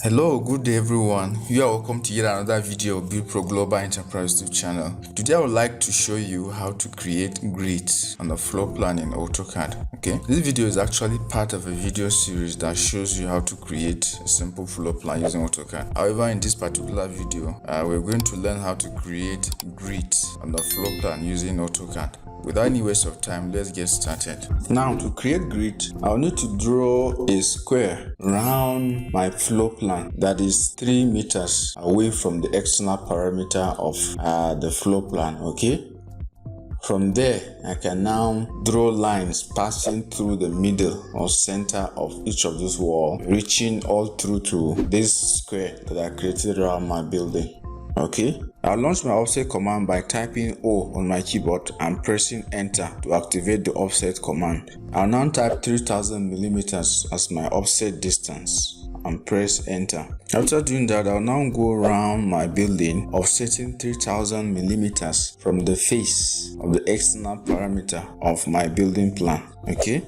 Hello, good day everyone. You are welcome to yet another video of BuildPro Global Enterprise YouTube channel. Today I would like to show you how to create grids on the floor plan in AutoCAD. Okay, this video is actually part of a video series that shows you how to create a simple floor plan using AutoCAD. However, in this particular video, we're going to learn how to create grids on the floor plan using AutoCAD. Without any waste of time, let's get started. Now, to create grid, I'll need to draw a square around my floor plan that is 3 meters away from the external parameter of the floor plan. Okay. From there, I can now draw lines passing through the middle or center of each of these walls, reaching all through to this square that I created around my building. Okay, I'll launch my offset command by typing O on my keyboard and pressing enter to activate the offset command. I'll now type 3000 millimeters as my offset distance and press enter. After doing that, I'll now go around my building offsetting 3000 millimeters from the face of the external parameter of my building plan. Okay.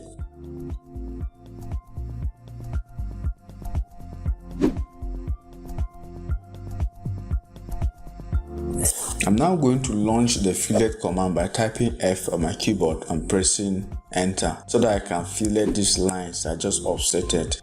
I'm now going to launch the fillet command by typing F on my keyboard and pressing enter so that I can fillet these lines I just offsetted.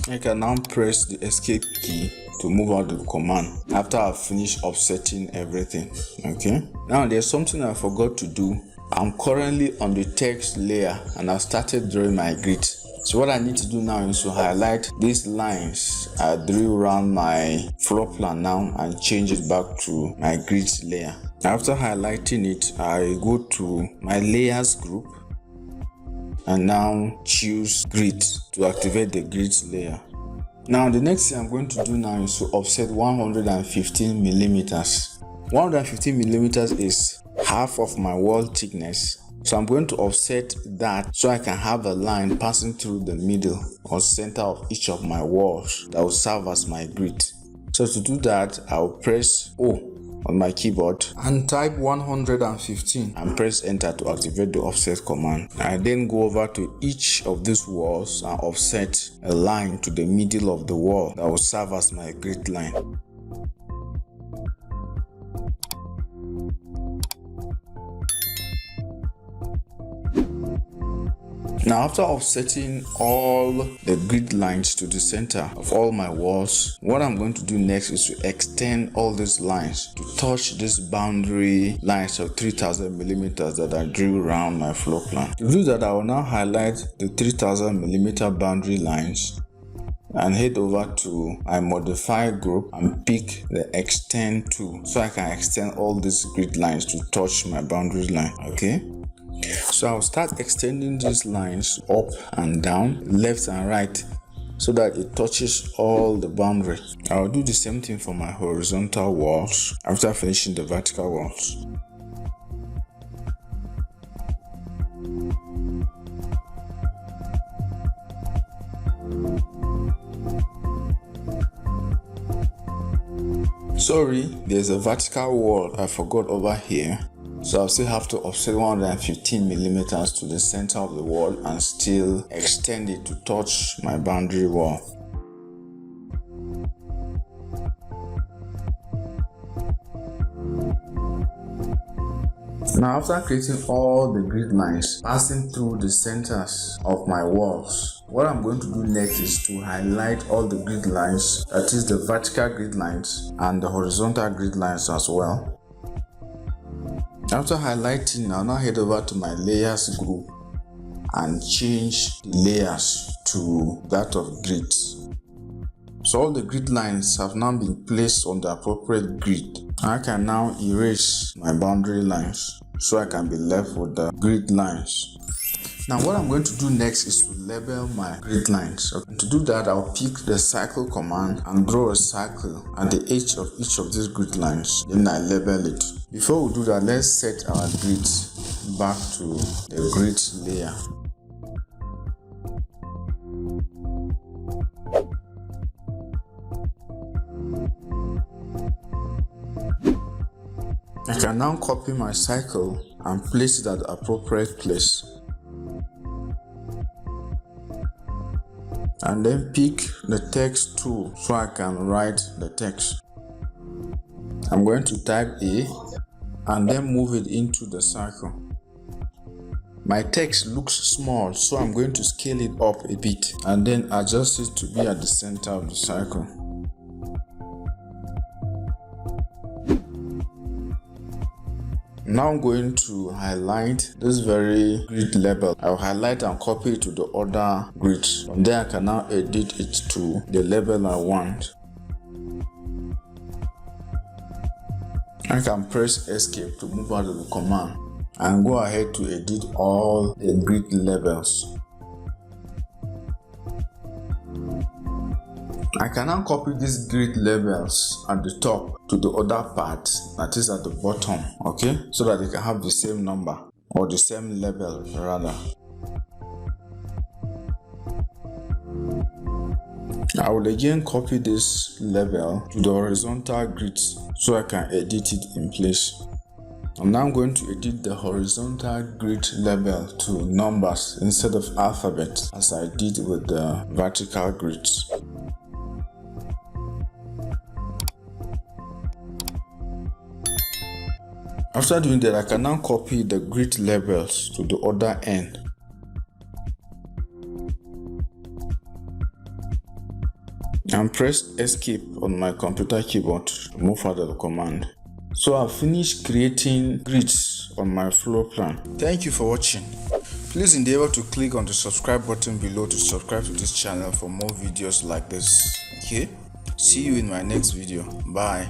I can now press the escape key to move out the command after I've finished offsetting everything. Okay, now there's something I forgot to do. I'm currently on the text layer and I've started drawing my grid. So what I need to do now is to highlight these lines I drew around my floor plan now and change it back to my grid layer. After highlighting it, I go to my layers group and now choose grid to activate the grid layer. Now the next thing I'm going to do now is to offset 115 millimeters. 115 millimeters is half of my wall thickness. So I'm going to offset that so I can have a line passing through the middle or center of each of my walls that will serve as my grid. So to do that, I'll press O on my keyboard and type 115 and press enter to activate the offset command. I then go over to each of these walls and offset a line to the middle of the wall that will serve as my grid line. Now after offsetting all the grid lines to the center of all my walls, what I'm going to do next is to extend all these lines to touch this boundary lines of 3000 millimeters that I drew around my floor plan. To do that, I will now highlight the 3000 millimeter boundary lines and head over to my modify group and pick the extend tool so I can extend all these grid lines to touch my boundary line. Okay. So I'll start extending these lines up and down, left and right, so that it touches all the boundary. I'll do the same thing for my horizontal walls after finishing the vertical walls. Sorry, there's a vertical wall I forgot over here. So I'll still have to offset 115 millimeters to the center of the wall and still extend it to touch my boundary wall. Now after creating all the grid lines passing through the centers of my walls, what I'm going to do next is to highlight all the grid lines, that is the vertical grid lines and the horizontal grid lines as well. After highlighting, I'll now head over to my layers group and change the layers to that of grids. So all the grid lines have now been placed on the appropriate grid. I can now erase my boundary lines so I can be left with the grid lines. Now what I'm going to do next is to label my grid lines. So to do that, I'll pick the circle command and draw a circle at the edge of each of these grid lines. Then I label it. Before we do that, let's set our grids back to the grid layer. I can now copy my cycle and place it at the appropriate place. And then pick the text tool so I can write the text. I'm going to type A and then move it into the circle. My text looks small, so I'm going to scale it up a bit and then adjust it to be at the center of the circle. Now I'm going to highlight this very grid label. I'll highlight and copy it to the other grid. From there I can now edit it to the label I want. I can press escape to move out of the command and go ahead to edit all the grid labels. I can now copy these grid labels at the top to the other part that is at the bottom, okay, so that they can have the same number or the same label rather. I will again copy this label to the horizontal grid so I can edit it in place. And now I'm going to edit the horizontal grid label to numbers instead of alphabet as I did with the vertical grids. After doing that, I can now copy the grid labels to the other end. And press escape on my computer keyboard to move out of the command. So I've finished creating grids on my floor plan. Thank you for watching. Please endeavor to click on the subscribe button below to subscribe to this channel for more videos like this. Okay? See you in my next video. Bye.